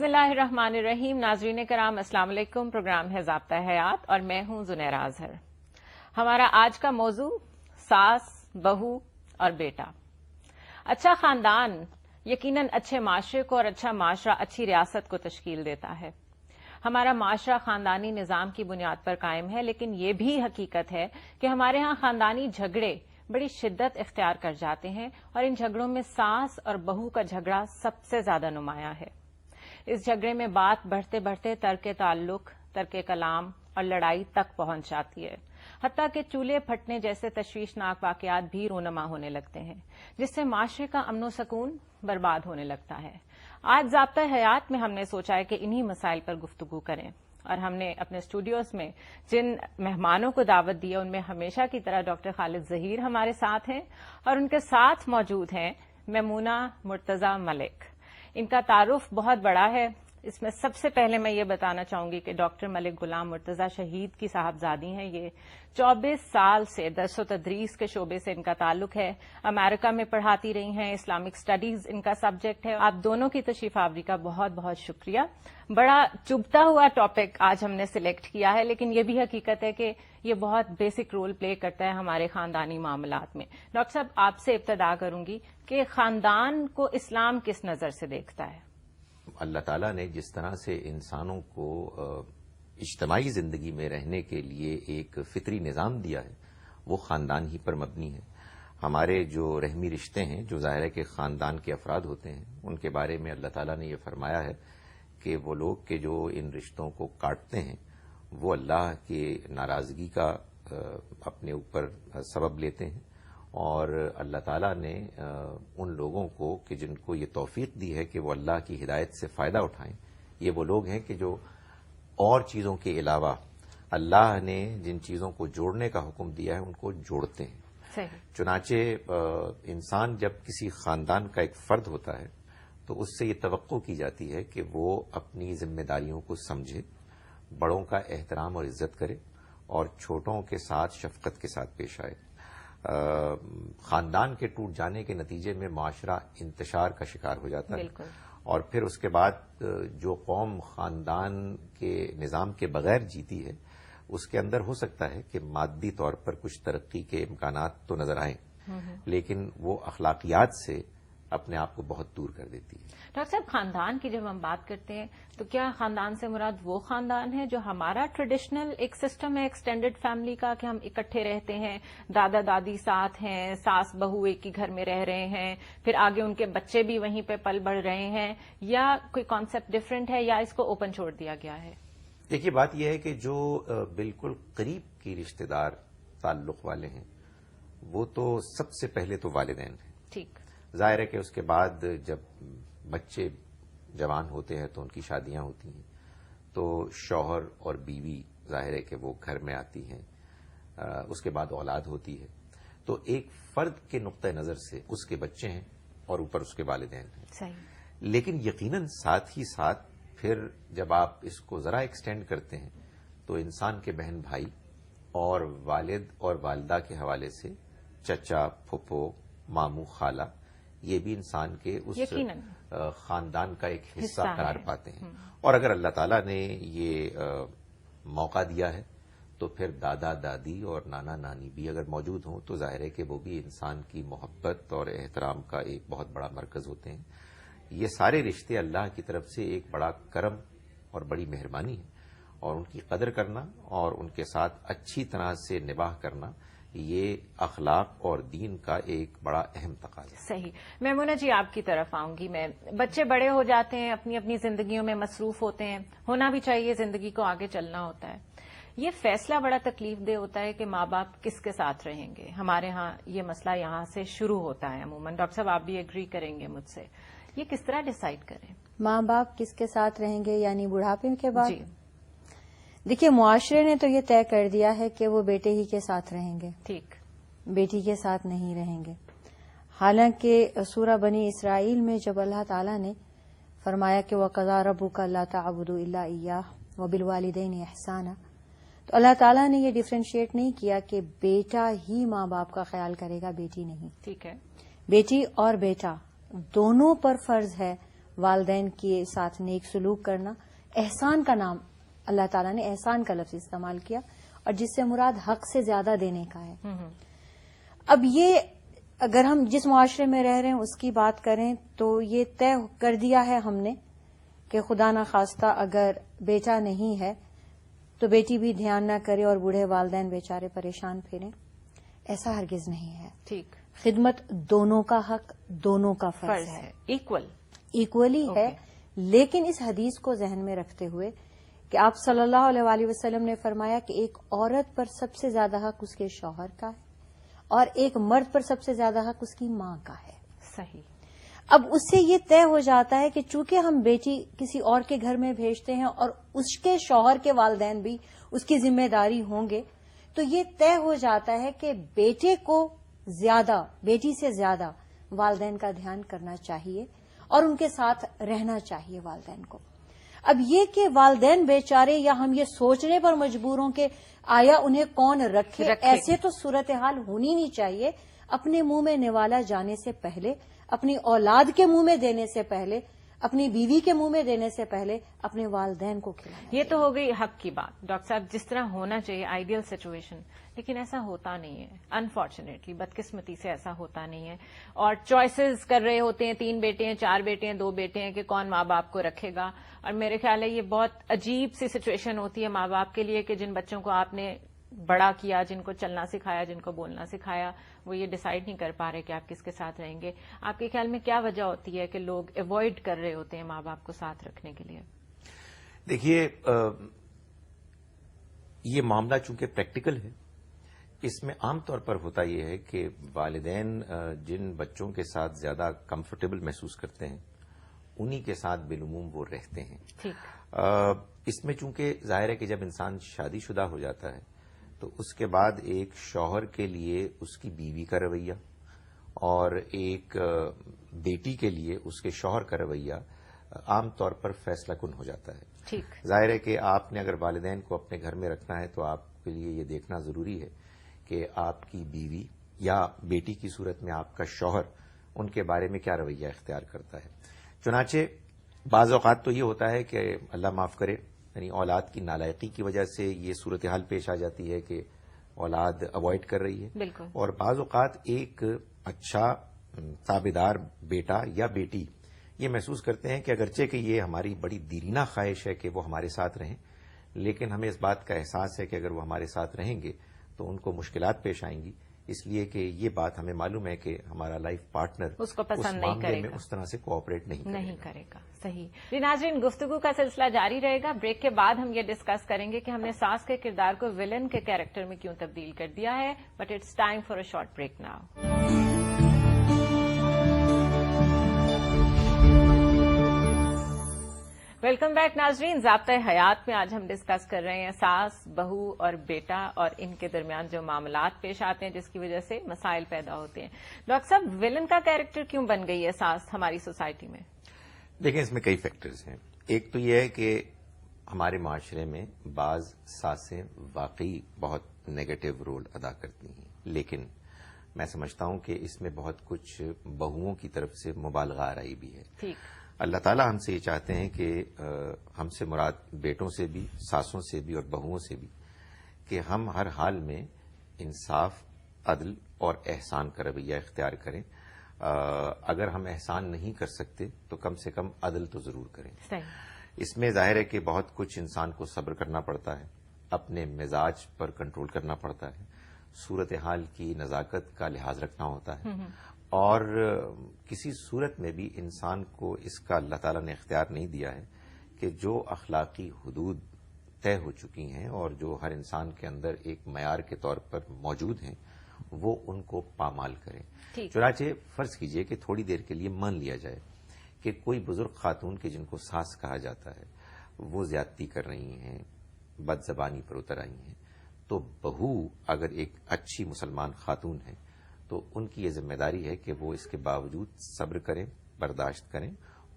اللہ الرحمن الرحیم. ناظرین کرام السلام علیکم. پروگرام ہے ضابطہ حیات اور میں ہوں زنیرہ اظہر. ہمارا آج کا موضوع ساس، بہو اور بیٹا. اچھا خاندان یقیناً اچھے معاشرے کو اور اچھا معاشرہ اچھی ریاست کو تشکیل دیتا ہے. ہمارا معاشرہ خاندانی نظام کی بنیاد پر قائم ہے، لیکن یہ بھی حقیقت ہے کہ ہمارے ہاں خاندانی جھگڑے بڑی شدت اختیار کر جاتے ہیں اور ان جھگڑوں میں ساس اور بہو کا جھگڑا سب سے زیادہ نمایاں ہے. اس جھگڑے میں بات بڑھتے بڑھتے ترک تعلق، ترک کلام اور لڑائی تک پہنچ جاتی ہے. حتیٰ کہ چولہے پھٹنے جیسے تشویشناک واقعات بھی رونما ہونے لگتے ہیں، جس سے معاشرے کا امن و سکون برباد ہونے لگتا ہے. آج ضابطہ حیات میں ہم نے سوچا ہے کہ انہی مسائل پر گفتگو کریں، اور ہم نے اپنے اسٹوڈیوز میں جن مہمانوں کو دعوت دی ہے ان میں ہمیشہ کی طرح ڈاکٹر خالد ظہیر ہمارے ساتھ ہیں، اور ان کے ساتھ موجود ہیں میمونہ مرتضی ملک. ان کا تعارف بہت بڑا ہے. اس میں سب سے پہلے میں یہ بتانا چاہوں گی کہ ڈاکٹر ملک غلام مرتضی شہید کی صاحبزادی ہیں. یہ 24 سال سے درس و تدریس کے شعبے سے ان کا تعلق ہے. امریکہ میں پڑھاتی رہی ہیں. اسلامک اسٹڈیز ان کا سبجیکٹ ہے. آپ دونوں کی تشریف آوری کا بہت بہت شکریہ. بڑا چبھتا ہوا ٹاپک آج ہم نے سلیکٹ کیا ہے، لیکن یہ بھی حقیقت ہے کہ یہ بہت بیسک رول پلے کرتا ہے ہمارے خاندانی معاملات میں. ڈاکٹر صاحب آپ سے ابتدا کروں گی کہ خاندان کو اسلام کس نظر سے دیکھتا ہے؟ اللہ تعالیٰ نے جس طرح سے انسانوں کو اجتماعی زندگی میں رہنے کے لیے ایک فطری نظام دیا ہے، وہ خاندان ہی پر مبنی ہے. ہمارے جو رحمی رشتے ہیں، جو ظاہر ہے کہ خاندان کے افراد ہوتے ہیں، ان کے بارے میں اللہ تعالیٰ نے یہ فرمایا ہے کہ وہ لوگ کہ جو ان رشتوں کو کاٹتے ہیں وہ اللہ کی ناراضگی کا اپنے اوپر سبب لیتے ہیں. اور اللہ تعالیٰ نے ان لوگوں کو کہ جن کو یہ توفیق دی ہے کہ وہ اللہ کی ہدایت سے فائدہ اٹھائیں، یہ وہ لوگ ہیں کہ جو اور چیزوں کے علاوہ اللہ نے جن چیزوں کو جوڑنے کا حکم دیا ہے ان کو جوڑتے ہیں. صحیح. چنانچہ انسان جب کسی خاندان کا ایک فرد ہوتا ہے تو اس سے یہ توقع کی جاتی ہے کہ وہ اپنی ذمہ داریوں کو سمجھے، بڑوں کا احترام اور عزت کرے اور چھوٹوں کے ساتھ شفقت کے ساتھ پیش آئے. خاندان کے ٹوٹ جانے کے نتیجے میں معاشرہ انتشار کا شکار ہو جاتا ہے. بالکل. اور پھر اس کے بعد جو قوم خاندان کے نظام کے بغیر جیتی ہے اس کے اندر ہو سکتا ہے کہ مادی طور پر کچھ ترقی کے امکانات تو نظر آئیں، لیکن وہ اخلاقیات سے اپنے آپ کو بہت دور کر دیتی ہے. ڈاکٹر صاحب خاندان کی جب ہم بات کرتے ہیں تو کیا خاندان سے مراد وہ خاندان ہے جو ہمارا ٹریڈیشنل ایک سسٹم ہے ایکسٹینڈڈ فیملی کا، کہ ہم اکٹھے رہتے ہیں، دادا دادی ساتھ ہیں، ساس بہو ایک ہی گھر میں رہ رہے ہیں، پھر آگے ان کے بچے بھی وہیں پہ پل بڑھ رہے ہیں، یا کوئی کانسیپٹ ڈفرینٹ ہے یا اس کو اوپن چھوڑ دیا گیا ہے؟ دیکھیے بات یہ ہے کہ جو بالکل قریب کی رشتہ دار تعلق والے ہیں وہ تو سب سے پہلے تو والدین ہیں. ٹھیک. ظاہر ہے کہ اس کے بعد جب بچے جوان ہوتے ہیں تو ان کی شادیاں ہوتی ہیں، تو شوہر اور بیوی ظاہر ہے کہ وہ گھر میں آتی ہیں، اس کے بعد اولاد ہوتی ہے. تو ایک فرد کے نقطہ نظر سے اس کے بچے ہیں اور اوپر اس کے والدین ہیں. صحیح. لیکن یقیناً ساتھ ہی ساتھ پھر جب آپ اس کو ذرا ایکسٹینڈ کرتے ہیں تو انسان کے بہن بھائی اور والد اور والدہ کے حوالے سے چچا، پھپھو، ماموں، خالہ، یہ بھی انسان کے اس خاندان کا ایک حصہ قرار پاتے ہیں. اور اگر اللہ تعالیٰ نے یہ موقع دیا ہے تو پھر دادا دادی اور نانا نانی بھی اگر موجود ہوں تو ظاہر ہے کہ وہ بھی انسان کی محبت اور احترام کا ایک بہت بڑا مرکز ہوتے ہیں. یہ سارے رشتے اللہ کی طرف سے ایک بڑا کرم اور بڑی مہربانی ہے، اور ان کی قدر کرنا اور ان کے ساتھ اچھی طرح سے نباہ کرنا یہ اخلاق اور دین کا ایک بڑا اہم تقاضا ہے. صحیح. میمونہ جی آپ کی طرف آؤں گی میں. بچے بڑے ہو جاتے ہیں، اپنی اپنی زندگیوں میں مصروف ہوتے ہیں، ہونا بھی چاہیے، زندگی کو آگے چلنا ہوتا ہے. یہ فیصلہ بڑا تکلیف دہ ہوتا ہے کہ ماں باپ کس کے ساتھ رہیں گے. ہمارے ہاں یہ مسئلہ یہاں سے شروع ہوتا ہے عموماً. ڈاکٹر صاحب آپ بھی ایگری کریں گے مجھ سے، یہ کس طرح ڈیسائیڈ کریں ماں باپ کس کے ساتھ رہیں گے، یعنی بڑھاپے کے بعد؟ جی. دیکھیے معاشرے نے تو یہ طے کر دیا ہے کہ وہ بیٹے ہی کے ساتھ رہیں گے، ٹھیک، بیٹی کے ساتھ نہیں رہیں گے. حالانکہ سورہ بنی اسرائیل میں جب اللہ تعالیٰ نے فرمایا کہ وَقَضَىٰ رَبُّكَ أَلَّا تَعْبُدُوا إِلَّا إِيَّاهُ وَبِالْوَالِدَيْنِ إِحْسَانًا، تو اللہ تعالیٰ نے یہ ڈیفرینشیٹ نہیں کیا کہ بیٹا ہی ماں باپ کا خیال کرے گا، بیٹی نہیں. ٹھیک ہے. بیٹی اور بیٹا دونوں پر فرض ہے والدین کے ساتھ نیک سلوک کرنا. احسان کا نام اللہ تعالیٰ نے احسان کا لفظ استعمال کیا اور جس سے مراد حق سے زیادہ دینے کا ہے. اب یہ اگر ہم جس معاشرے میں رہ رہے ہیں اس کی بات کریں تو یہ طے کر دیا ہے ہم نے کہ خدا نہ خواستہ اگر بیٹا نہیں ہے تو بیٹی بھی دھیان نہ کرے اور بوڑھے والدین بیچارے پریشان پھریں. ایسا ہرگز نہیں ہے. ٹھیک. خدمت دونوں کا حق، دونوں کا فرض ہے، ایکولی ہے. لیکن اس حدیث کو ذہن میں رکھتے ہوئے کہ آپ صلی اللہ علیہ وآلہ وسلم نے فرمایا کہ ایک عورت پر سب سے زیادہ حق اس کے شوہر کا ہے اور ایک مرد پر سب سے زیادہ حق اس کی ماں کا ہے. صحیح. اب اس سے یہ طے ہو جاتا ہے کہ چونکہ ہم بیٹی کسی اور کے گھر میں بھیجتے ہیں اور اس کے شوہر کے والدین بھی اس کی ذمہ داری ہوں گے، تو یہ طے ہو جاتا ہے کہ بیٹے کو زیادہ، بیٹی سے زیادہ والدین کا دھیان کرنا چاہیے اور ان کے ساتھ رہنا چاہیے والدین کو. اب یہ کہ والدین بیچارے یا ہم یہ سوچنے پر مجبور ہوں کہ آیا انہیں کون رکھے، ایسے تو صورتحال ہونی نہیں چاہیے. اپنے منہ میں نوالا جانے سے پہلے، اپنی اولاد کے منہ میں دینے سے پہلے، اپنی بیوی کے منہ میں دینے سے پہلے اپنے والدین کو کھلانا. یہ تو ہو گئی حق کی بات ڈاکٹر صاحب، جس طرح ہونا چاہیے آئیڈیل سچویشن، لیکن ایسا ہوتا نہیں ہے. انفارچونیٹلی، بدقسمتی سے ایسا ہوتا نہیں ہے. اور چوائسز کر رہے ہوتے ہیں، 3 بیٹے ہیں، 4 بیٹے ہیں، 2 بیٹے ہیں، کہ کون ماں باپ کو رکھے گا. اور میرے خیال ہے یہ بہت عجیب سی سچویشن ہوتی ہے ماں باپ کے لیے کہ جن بچوں کو آپ نے بڑا کیا، جن کو چلنا سکھایا، جن کو بولنا سکھایا، وہ یہ ڈیسائیڈ نہیں کر پا رہے کہ آپ کس کے ساتھ رہیں گے. آپ کے خیال میں کیا وجہ ہوتی ہے کہ لوگ ایوائڈ کر رہے ہوتے ہیں ماں باپ کو ساتھ رکھنے کے لیے؟ دیکھیے، یہ معاملہ چونکہ پریکٹیکل ہے، اس میں عام طور پر ہوتا یہ ہے کہ والدین جن بچوں کے ساتھ زیادہ کمفرٹیبل محسوس کرتے ہیں انہی کے ساتھ بالعموم وہ رہتے ہیں. ٹھیک. اس میں چونکہ ظاہر ہے کہ جب انسان شادی شدہ ہو جاتا ہے تو اس کے بعد ایک شوہر کے لیے اس کی بیوی کا رویہ اور ایک بیٹی کے لیے اس کے شوہر کا رویہ عام طور پر فیصلہ کن ہو جاتا ہے. ٹھیک. ظاہر ہے کہ آپ نے اگر والدین کو اپنے گھر میں رکھنا ہے تو آپ کے لیے یہ دیکھنا ضروری ہے کہ آپ کی بیوی یا بیٹی کی صورت میں آپ کا شوہر ان کے بارے میں کیا رویہ اختیار کرتا ہے. چنانچہ بعض اوقات تو یہ ہوتا ہے کہ اللہ معاف کرے، یعنی اولاد کی نالائقی کی وجہ سے یہ صورتحال پیش آ جاتی ہے کہ اولاد اوائڈ کر رہی ہے. بالکل. اور بعض اوقات ایک اچھا تابعدار بیٹا یا بیٹی یہ محسوس کرتے ہیں کہ اگرچہ کہ یہ ہماری بڑی دیرینہ خواہش ہے کہ وہ ہمارے ساتھ رہیں، لیکن ہمیں اس بات کا احساس ہے کہ اگر وہ ہمارے ساتھ رہیں گے تو ان کو مشکلات پیش آئیں گی، اس لیے کہ یہ بات ہمیں معلوم ہے کہ ہمارا لائف پارٹنر اس کو پسند نہیں کرے گا، اس طرح سے کوآپریٹ نہیں کرے گا. صحیح. جی ناظرین، گفتگو کا سلسلہ جاری رہے گا. بریک کے بعد ہم یہ ڈسکس کریں گے کہ ہم نے ساس کے کردار کو ولن کے کیریکٹر میں کیوں تبدیل کر دیا ہے. But it's time for a short break now. Welcome back ناظرین. ضابطۂ حیات میں آج ہم ڈسکس کر رہے ہیں ساس، بہو اور بیٹا اور ان کے درمیان جو معاملات پیش آتے ہیں جس کی وجہ سے مسائل پیدا ہوتے ہیں. ڈاکٹر صاحب، ولن کا کیریکٹر کیوں بن گئی ہے ساس ہماری سوسائٹی میں؟ دیکھیں، اس میں کئی فیکٹرز ہیں. ایک تو یہ ہے کہ ہمارے معاشرے میں بعض ساسیں واقعی بہت نیگیٹو رول ادا کرتی ہیں، لیکن میں سمجھتا ہوں کہ اس میں بہت کچھ بہوؤں کی طرف سے مبالغہ آرائی بھی ہے. ٹھیک. اللہ تعالیٰ ہم سے یہ چاہتے ہیں کہ ہم سے مراد بیٹوں سے بھی، ساسوں سے بھی اور بہوؤں سے بھی، کہ ہم ہر حال میں انصاف، عدل اور احسان کا رویہ اختیار کریں. اگر ہم احسان نہیں کر سکتے تو کم سے کم عدل تو ضرور کریں. صحیح. اس میں ظاہر ہے کہ بہت کچھ انسان کو صبر کرنا پڑتا ہے، اپنے مزاج پر کنٹرول کرنا پڑتا ہے، صورتحال کی نزاکت کا لحاظ رکھنا ہوتا ہے، اور کسی صورت میں بھی انسان کو اس کا اللہ تعالیٰ نے اختیار نہیں دیا ہے کہ جو اخلاقی حدود طے ہو چکی ہیں اور جو ہر انسان کے اندر ایک معیار کے طور پر موجود ہیں وہ ان کو پامال کریں. چنانچہ فرض کیجئے کہ تھوڑی دیر کے لیے مان لیا جائے کہ کوئی بزرگ خاتون کے جن کو ساس کہا جاتا ہے وہ زیادتی کر رہی ہیں، بد زبانی پر اتر آئی ہیں، تو بہو اگر ایک اچھی مسلمان خاتون ہے تو ان کی یہ ذمہ داری ہے کہ وہ اس کے باوجود صبر کریں، برداشت کریں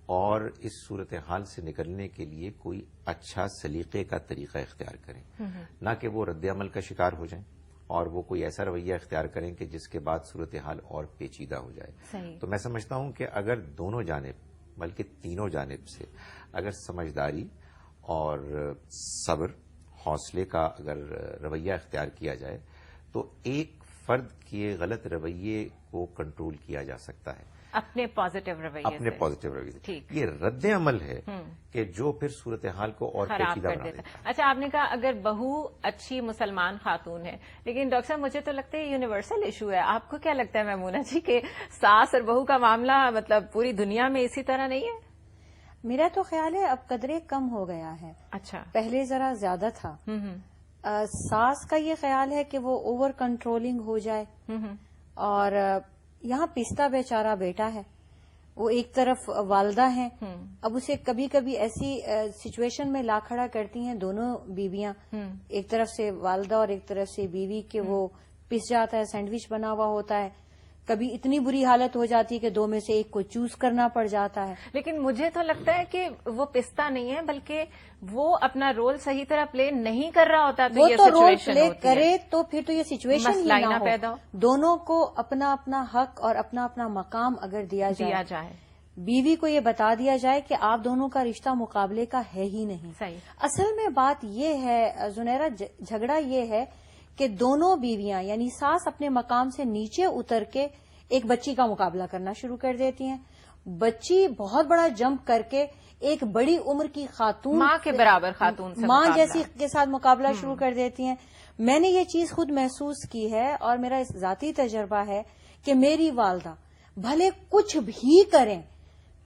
اور اس صورتحال سے نکلنے کے لیے کوئی اچھا سلیقے کا طریقہ اختیار کریں، نہ کہ وہ رد عمل کا شکار ہو جائیں اور وہ کوئی ایسا رویہ اختیار کریں کہ جس کے بعد صورتحال اور پیچیدہ ہو جائے. صحیح. تو میں سمجھتا ہوں کہ اگر دونوں جانب بلکہ تینوں جانب سے اگر سمجھداری اور صبر، حوصلے کا اگر رویہ اختیار کیا جائے تو ایک فرد کے غلط رویے کو کنٹرول کیا جا سکتا ہے اپنے پازیٹیو رویے اپنے سے پازیٹیو رویے سے۔ ٹھیک۔ یہ رد عمل ہے کہ جو پھر صورتحال کو اور خراب پیچیدہ کر بنا دیتا دیتا ہے۔ ہے۔ اچھا، آپ نے کہا اگر بہو اچھی مسلمان خاتون ہے، لیکن ڈاکٹر صاحب مجھے تو لگتا ہے یہ یونیورسل ایشو ہے۔ آپ کو کیا لگتا ہے میمونہ جی کہ ساس اور بہو کا معاملہ مطلب پوری دنیا میں اسی طرح نہیں ہے؟ میرا تو خیال ہے اب قدرے کم ہو گیا ہے، اچھا۔ پہلے ذرا زیادہ تھا۔ ہوں ساس کا یہ خیال ہے کہ وہ اوور کنٹرولنگ ہو جائے، اور یہاں پستا بیچارہ بیٹا ہے، وہ ایک طرف والدہ ہیں، اب اسے کبھی کبھی ایسی سچویشن میں لا کھڑا کرتی ہیں دونوں بیویاں، ایک طرف سے والدہ اور ایک طرف سے بیوی، کہ وہ پس جاتا ہے، سینڈوچ بنا ہوا ہوتا ہے، کبھی اتنی بری حالت ہو جاتی ہے کہ دو میں سے ایک کو چوز کرنا پڑ جاتا ہے۔ لیکن مجھے تو لگتا ہے کہ وہ پستا نہیں ہے، بلکہ وہ اپنا رول صحیح طرح پلے نہیں کر رہا ہوتا وہ یہ تو رول سچویشن پلے ہوتی ہے۔ کرے تو پھر تو یہ سچویشن مسئلہ ہی ہی نہ نہ پیدا ہو، ہو۔ دونوں کو اپنا اپنا حق اور اپنا اپنا مقام اگر دیا دیا جائے، جائے۔ بیوی کو یہ بتا دیا جائے کہ آپ دونوں کا رشتہ مقابلے کا ہے ہی نہیں۔ صحیح۔ اصل میں بات یہ ہے زنیرہ، جھگڑا یہ ہے کہ دونوں بیویاں یعنی ساس اپنے مقام سے نیچے اتر کے ایک بچی کا مقابلہ کرنا شروع کر دیتی ہیں، بچی بہت بڑا جمپ کر کے ایک بڑی عمر کی خاتون، ماں کے برابر خاتون سے ماں مقابلہ۔ جیسی کے ساتھ مقابلہ شروع کر دیتی ہیں۔ میں نے یہ چیز خود محسوس کی ہے اور میرا ذاتی تجربہ ہے کہ میری والدہ بھلے کچھ بھی کریں،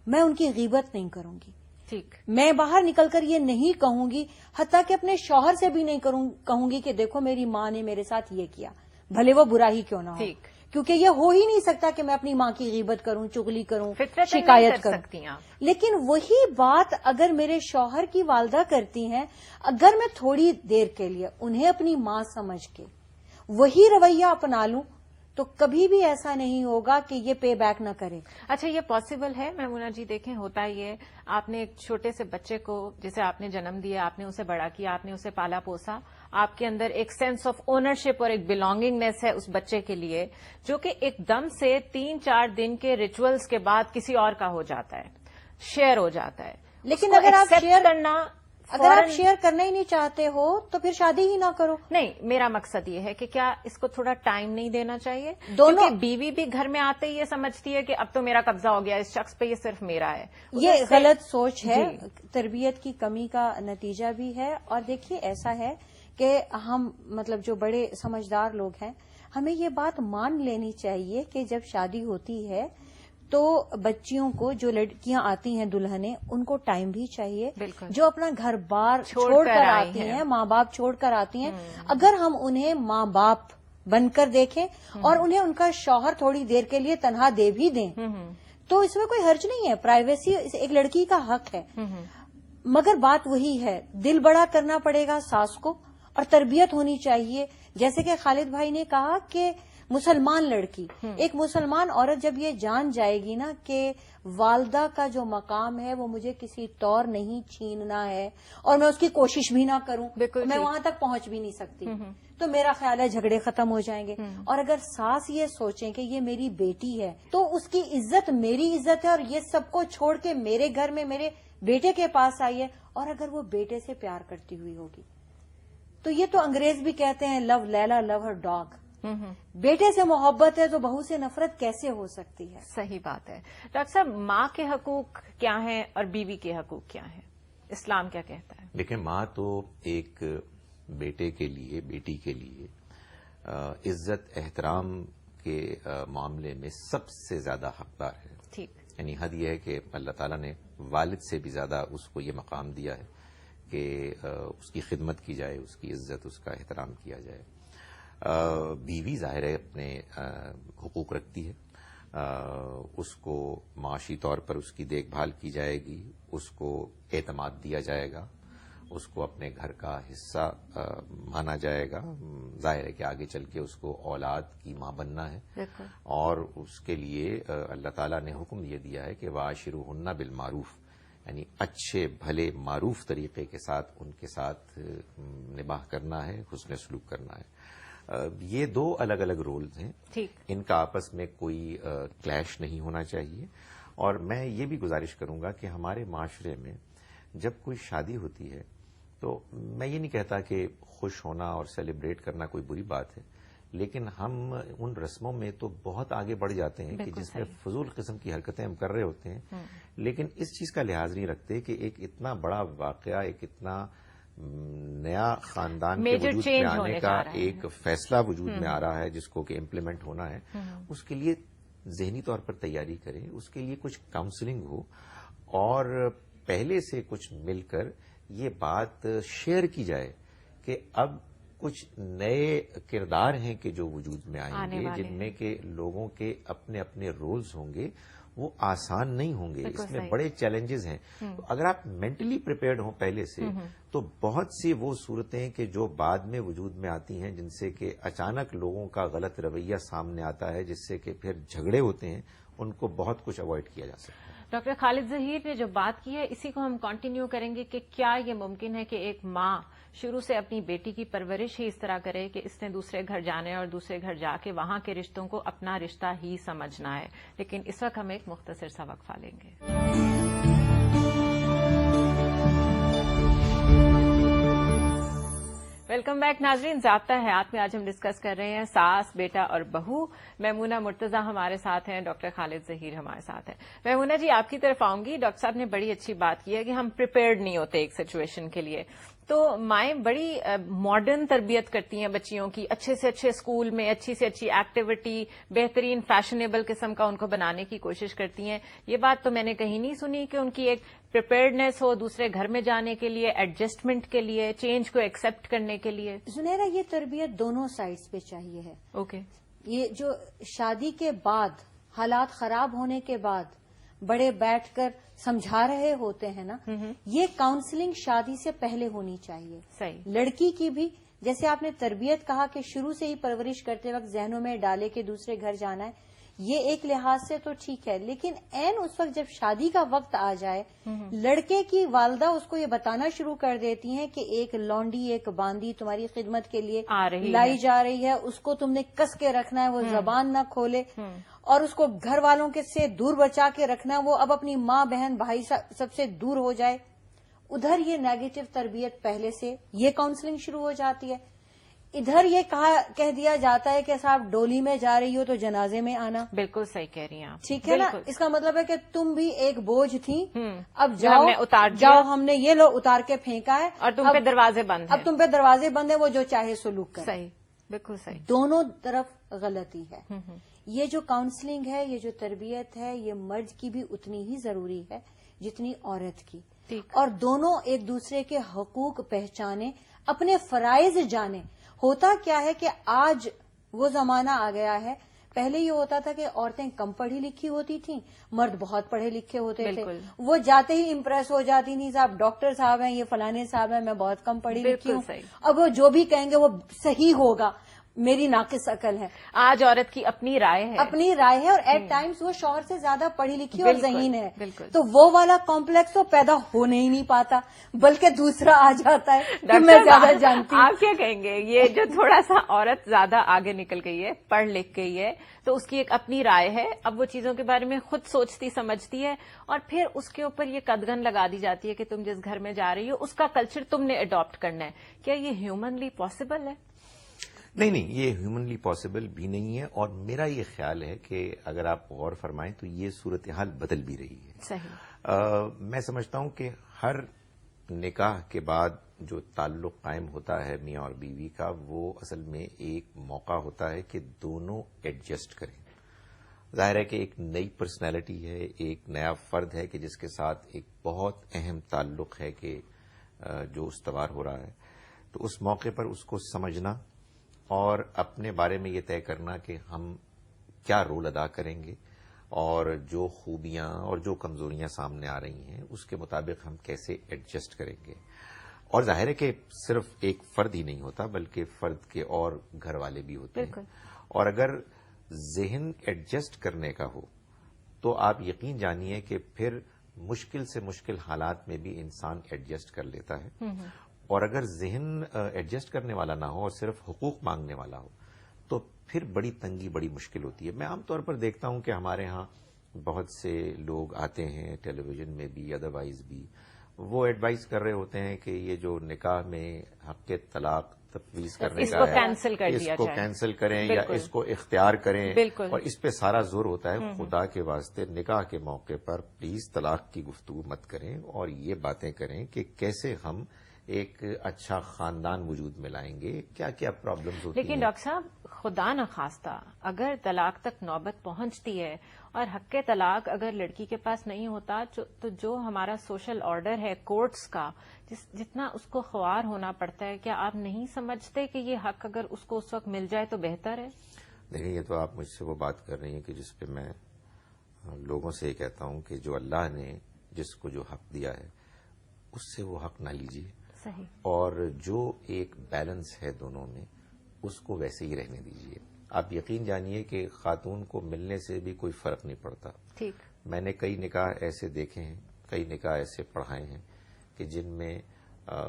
میں ان کی غیبت نہیں کروں گی، ٹھیک۔ میں باہر نکل کر یہ نہیں کہوں گی، حتیٰ کہ اپنے شوہر سے بھی نہیں کہوں گی کہ دیکھو میری ماں نے میرے ساتھ یہ کیا، بھلے وہ برا ہی کیوں نہ ہو، ٹھیک۔ کیونکہ یہ ہو ہی نہیں سکتا کہ میں اپنی ماں کی غیبت کروں، چغلی کروں، فطرتاً نہیں شکایت کر کروں۔ سکتی آپ۔ لیکن وہی بات اگر میرے شوہر کی والدہ کرتی ہیں، اگر میں تھوڑی دیر کے لیے انہیں اپنی ماں سمجھ کے وہی رویہ اپنا لوں تو کبھی بھی ایسا نہیں ہوگا کہ یہ پے بیک نہ کرے۔ اچھا، یہ پاسبل ہے میمونہ جی؟ دیکھیں ہوتا یہ، آپ نے ایک چھوٹے سے بچے کو جسے آپ نے جنم دیا، آپ نے اسے بڑا کیا، آپ نے اسے پالا پوسا، آپ کے اندر ایک سینس آف اونرشپ اور ایک بلانگنگنیس ہے اس بچے کے لیے، جو کہ ایک دم سے 3-4 دن کے ریچولز کے بعد کسی اور کا ہو جاتا ہے، شیئر ہو جاتا ہے۔ لیکن اس کو اگر آپ accept شیئر کرنا، اگر آپ شیئر کرنا ہی نہیں چاہتے ہو تو پھر شادی ہی نہ کرو۔ نہیں، میرا مقصد یہ ہے کہ کیا اس کو تھوڑا ٹائم نہیں دینا چاہیے؟ دونوں، کیونکہ بیوی بھی گھر میں آتے ہی یہ سمجھتی ہے کہ اب تو میرا قبضہ ہو گیا اس شخص پہ، یہ صرف میرا ہے۔ یہ غلط سوچ ہے، جی۔ تربیت کی کمی کا نتیجہ بھی ہے۔ اور دیکھیے ایسا ہے کہ ہم مطلب جو بڑے سمجھدار لوگ ہیں، ہمیں یہ بات مان لینی چاہیے کہ جب شادی ہوتی ہے تو بچیوں کو، جو لڑکیاں آتی ہیں دلہنیں، ان کو ٹائم بھی چاہیے۔ بالکل۔ جو اپنا گھر بار چھوڑ کر آئی آتی ہیں، ہیں، ماں باپ چھوڑ کر آتی ہیں، اگر ہم انہیں ماں باپ بن کر دیکھیں اور انہیں ان کا شوہر تھوڑی دیر کے لیے تنہا دے بھی دیں تو اس میں کوئی حرج نہیں ہے، پرائیویسی ایک لڑکی کا حق ہے۔ مگر بات وہی ہے، دل بڑا کرنا پڑے گا ساس کو، اور تربیت ہونی چاہیے۔ جیسے کہ خالد بھائی نے کہا کہ مسلمان لڑکی، ایک مسلمان عورت جب یہ جان جائے گی نا کہ والدہ کا جو مقام ہے وہ مجھے کسی طور نہیں چھیننا ہے، اور میں اس کی کوشش بھی نہ کروں، میں وہاں تک پہنچ بھی نہیں سکتی، تو میرا خیال ہے جھگڑے ختم ہو جائیں گے۔ اور اگر ساس یہ سوچیں کہ یہ میری بیٹی ہے تو اس کی عزت میری عزت ہے، اور یہ سب کو چھوڑ کے میرے گھر میں میرے بیٹے کے پاس آئی ہے، اور اگر وہ بیٹے سے پیار کرتی ہوئی ہوگی تو یہ تو انگریز بھی کہتے ہیں لو لیلا لو ہر ڈاگ، بیٹے سے محبت ہے تو بہو سے نفرت کیسے ہو سکتی ہے؟ صحیح بات ہے۔ ڈاکٹر صاحب، ماں کے حقوق کیا ہیں اور بیوی کے حقوق کیا ہیں؟ اسلام کیا کہتا ہے؟ دیکھیں، ماں تو ایک بیٹے کے لیے، بیٹی کے لیے عزت احترام کے معاملے میں سب سے زیادہ حقدار ہے۔ ٹھیک۔ یعنی حد یہ ہے کہ اللہ تعالیٰ نے والد سے بھی زیادہ اس کو یہ مقام دیا ہے کہ اس کی خدمت کی جائے، اس کی عزت، اس کا احترام کیا جائے۔ بیوی ظاہر ہے اپنے حقوق رکھتی ہے، اس کو معاشی طور پر اس کی دیکھ بھال کی جائے گی، اس کو اعتماد دیا جائے گا، اس کو اپنے گھر کا حصہ مانا جائے گا۔ ظاہر ہے کہ آگے چل کے اس کو اولاد کی ماں بننا ہے، اور اس کے لیے اللہ تعالیٰ نے حکم یہ دیا ہے کہ وَعَاشِرُوهُنَّ بِالْمَعْرُوفِ، یعنی اچھے بھلے معروف طریقے کے ساتھ ان کے ساتھ نباہ کرنا ہے، حسن سلوک کرنا ہے۔ یہ دو الگ الگ رولز ہیں، ٹھیک۔ ان کا آپس میں کوئی کلیش نہیں ہونا چاہیے، اور میں یہ بھی گزارش کروں گا کہ ہمارے معاشرے میں جب کوئی شادی ہوتی ہے تو میں یہ نہیں کہتا کہ خوش ہونا اور سیلیبریٹ کرنا کوئی بری بات ہے، لیکن ہم ان رسموں میں تو بہت آگے بڑھ جاتے ہیں کہ جس میں فضول قسم کی حرکتیں ہم کر رہے ہوتے ہیں، لیکن اس چیز کا لحاظ نہیں رکھتے کہ ایک اتنا بڑا واقعہ، ایک اتنا نیا خاندان کے وجود میں آنے کا ایک فیصلہ وجود میں آ رہا ہے جس کو کہ امپلیمنٹ ہونا ہے، اس کے لیے ذہنی طور پر تیاری کریں، اس کے لیے کچھ کاؤنسلنگ ہو اور پہلے سے کچھ مل کر یہ بات شیئر کی جائے کہ اب کچھ نئے کردار ہیں کہ جو وجود میں آئیں گے، جن میں کہ لوگوں کے اپنے اپنے رولز ہوں گے، وہ آسان نہیں ہوں گے، اس میں بڑے چیلنجز ہیں۔ تو اگر آپ مینٹلی پریپیئرڈ ہوں پہلے سے تو بہت سی وہ صورتیں کہ جو بعد میں وجود میں آتی ہیں، جن سے کہ اچانک لوگوں کا غلط رویہ سامنے آتا ہے، جس سے کہ پھر جھگڑے ہوتے ہیں، ان کو بہت کچھ اوائڈ کیا جا سکتا ہے۔ ڈاکٹر خالد ظہیر نے جو بات کی ہے اسی کو ہم کنٹینیو کریں گے کہ کیا یہ ممکن ہے کہ ایک ماں شروع سے اپنی بیٹی کی پرورش ہی اس طرح کرے کہ اس نے دوسرے گھر جانے اور دوسرے گھر جا کے وہاں کے رشتوں کو اپنا رشتہ ہی سمجھنا ہے؟ لیکن اس وقت ہم ایک مختصر سا وقفہ لیں گے۔ ویلکم بیک ناظرین، ضابطہ حیات میں آج ہم ڈسکس کر رہے ہیں ساس، بیٹا اور بہو۔ میمونہ مرتضی ہمارے ساتھ ہیں، ڈاکٹر خالد ظہیر ہمارے ساتھ ہیں۔ میمونہ جی، آپ کی طرف آؤں گی۔ ڈاکٹر صاحب نے بڑی اچھی بات کی ہے کہ ہم پریپیئرڈ نہیں ہوتے ایک سچویشن کے لیے، تو مائیں بڑی ماڈرن تربیت کرتی ہیں بچیوں کی، اچھے سے اچھے اسکول میں اچھی سے اچھی ایکٹیویٹی، بہترین فیشنیبل قسم کا ان کو بنانے کی کوشش کرتی ہیں۔ یہ بات تو میں نے کہیں نہیں سنی کہ ان کی ایک پریپیئرڈنیس ہو دوسرے گھر میں جانے کے لیے، ایڈجسٹمنٹ کے لیے، چینج کو ایکسپٹ کرنے کے لیے۔ زنیرہ، یہ تربیت دونوں سائڈز پہ چاہیے ہے۔ اوکے۔ یہ جو شادی کے بعد حالات خراب ہونے کے بعد بڑے بیٹھ کر سمجھا رہے ہوتے ہیں نا، یہ کاؤنسلنگ شادی سے پہلے ہونی چاہیے۔ صحیح۔ لڑکی کی بھی، جیسے آپ نے تربیت کہا کہ شروع سے ہی پرورش کرتے وقت ذہنوں میں ڈالے کہ دوسرے گھر جانا ہے، یہ ایک لحاظ سے تو ٹھیک ہے، لیکن عین اس وقت جب شادی کا وقت آ جائے، لڑکے کی والدہ اس کو یہ بتانا شروع کر دیتی ہیں کہ ایک لونڈی، ایک باندی تمہاری خدمت کے لیے لائی جا رہی ہے، اس کو تم نے کس کے رکھنا ہے، وہ زبان نہ کھولے، اور اس کو گھر والوں کے سے دور بچا کے رکھنا ہے، وہ اب اپنی ماں بہن بھائی سب سے دور ہو جائے۔ ادھر یہ نیگیٹو تربیت پہلے سے، یہ کاؤنسلنگ شروع ہو جاتی ہے۔ ادھر یہ کہہ دیا جاتا ہے کہ صاحب ڈولی میں جا رہی ہو تو جنازے میں آنا۔ بالکل صحیح کہہ رہی ہیں آپ، ٹھیک ہے نا، اس کا مطلب ہے کہ تم بھی ایک بوجھ تھی، اب جاؤ، ہم نے یہ لو اتار کے پھینکا ہے اور تم پہ دروازے بند ہیں، اب تم پہ دروازے بند ہیں، وہ جو چاہے سلوک کرے۔ صحیح، بالکل صحیح۔ دونوں طرف غلطی ہے۔ یہ جو کاؤنسلنگ ہے، یہ جو تربیت ہے، یہ مرد کی بھی اتنی ہی ضروری ہے جتنی عورت کی، اور دونوں ایک دوسرے کے حقوق پہچانے، اپنے فرائض جانے۔ ہوتا کیا ہے کہ آج وہ زمانہ آ گیا ہے، پہلے یہ ہوتا تھا کہ عورتیں کم پڑھی لکھی ہوتی تھیں، مرد بہت پڑھے لکھے ہوتے تھے، وہ جاتے ہی امپریس ہو جاتی تھیں، صاحب ڈاکٹر صاحب ہیں، یہ فلانے صاحب ہیں، میں بہت کم پڑھی لکھی ہوں، اب وہ جو بھی کہیں گے وہ صحیح ہوگا، میری ناقص عقل ہے۔ آج عورت کی اپنی رائے ہے، اور ایٹ ٹائمز وہ شوہر سے زیادہ پڑھی لکھی اور ذہین ہے، تو وہ والا کمپلیکس تو پیدا ہونے ہی نہیں پاتا، بلکہ دوسرا آ جاتا ہے کہ میں زیادہ جانتی ہوں۔ آپ کیا کہیں گے، یہ جو تھوڑا سا عورت زیادہ آگے نکل گئی ہے، پڑھ لکھ گئی ہے، تو اس کی ایک اپنی رائے ہے، اب وہ چیزوں کے بارے میں خود سوچتی سمجھتی ہے، اور پھر اس کے اوپر یہ قدغن لگا دی جاتی ہے کہ تم جس گھر میں جا رہی ہو اس کا کلچر تم نے اڈاپٹ کرنا ہے۔ کیا یہ ہیومنلی پاسبل ہے؟ نہیں، یہ ہیومنلی پاسبل بھی نہیں ہے، اور میرا یہ خیال ہے کہ اگر آپ غور فرمائیں تو یہ صورتحال بدل بھی رہی ہے۔ صحیح۔ میں سمجھتا ہوں کہ ہر نکاح کے بعد جو تعلق قائم ہوتا ہے میاں اور بیوی کا، وہ اصل میں ایک موقع ہوتا ہے کہ دونوں ایڈجسٹ کریں۔ ظاہر ہے کہ ایک نئی پرسنالٹی ہے، ایک نیا فرد ہے کہ جس کے ساتھ ایک بہت اہم تعلق ہے کہ جو استوار ہو رہا ہے، تو اس موقع پر اس کو سمجھنا اور اپنے بارے میں یہ طے کرنا کہ ہم کیا رول ادا کریں گے، اور جو خوبیاں اور جو کمزوریاں سامنے آ رہی ہیں اس کے مطابق ہم کیسے ایڈجسٹ کریں گے۔ اور ظاہر ہے کہ صرف ایک فرد ہی نہیں ہوتا، بلکہ فرد کے اور گھر والے بھی ہوتے ہیں، اور اگر ذہن ایڈجسٹ کرنے کا ہو تو آپ یقین جانیے کہ پھر مشکل سے مشکل حالات میں بھی انسان ایڈجسٹ کر لیتا ہے، اور اگر ذہن ایڈجسٹ کرنے والا نہ ہو اور صرف حقوق مانگنے والا ہو تو پھر بڑی تنگی، بڑی مشکل ہوتی ہے۔ میں عام طور پر دیکھتا ہوں کہ ہمارے ہاں بہت سے لوگ آتے ہیں ٹیلی ویژن میں بھی ادروائز بھی، وہ ایڈوائز کر رہے ہوتے ہیں کہ یہ جو نکاح میں حق طلاق تفویض کرنے اس کا کو ہے، کینسل کر دیا اس کو جائے، کینسل کریں یا بالکل، اس کو اختیار کریں، بالکل، اور اس پہ سارا زور ہوتا ہے. خدا کے واسطے نکاح کے موقع پر پلیز طلاق کی گفتگو مت کریں اور یہ باتیں کریں کہ کیسے ہم ایک اچھا خاندان وجود میں لائیں گے، کیا کیا پرابلمز ہوتی ہیں. لیکن ڈاکٹر صاحب خدا نخواستہ اگر طلاق تک نوبت پہنچتی ہے اور حق طلاق اگر لڑکی کے پاس نہیں ہوتا تو جو ہمارا سوشل آرڈر ہے کورٹس کا، جتنا اس کو خوار ہونا پڑتا ہے، کیا آپ نہیں سمجھتے کہ یہ حق اگر اس کو اس وقت مل جائے تو بہتر ہے؟ دیکھیں، یہ تو آپ مجھ سے وہ بات کر رہی ہیں کہ جس پہ میں لوگوں سے یہ کہتا ہوں کہ جو اللہ نے جس کو جو حق دیا ہے اس سے وہ حق نہ لیجیے، صحیح، اور جو ایک بیلنس ہے دونوں میں اس کو ویسے ہی رہنے دیجیے. آپ یقین جانیے کہ خاتون کو ملنے سے بھی کوئی فرق نہیں پڑتا. ٹھیک، میں نے کئی نکاح ایسے دیکھے ہیں، کئی نکاح ایسے پڑھائے ہیں کہ جن میں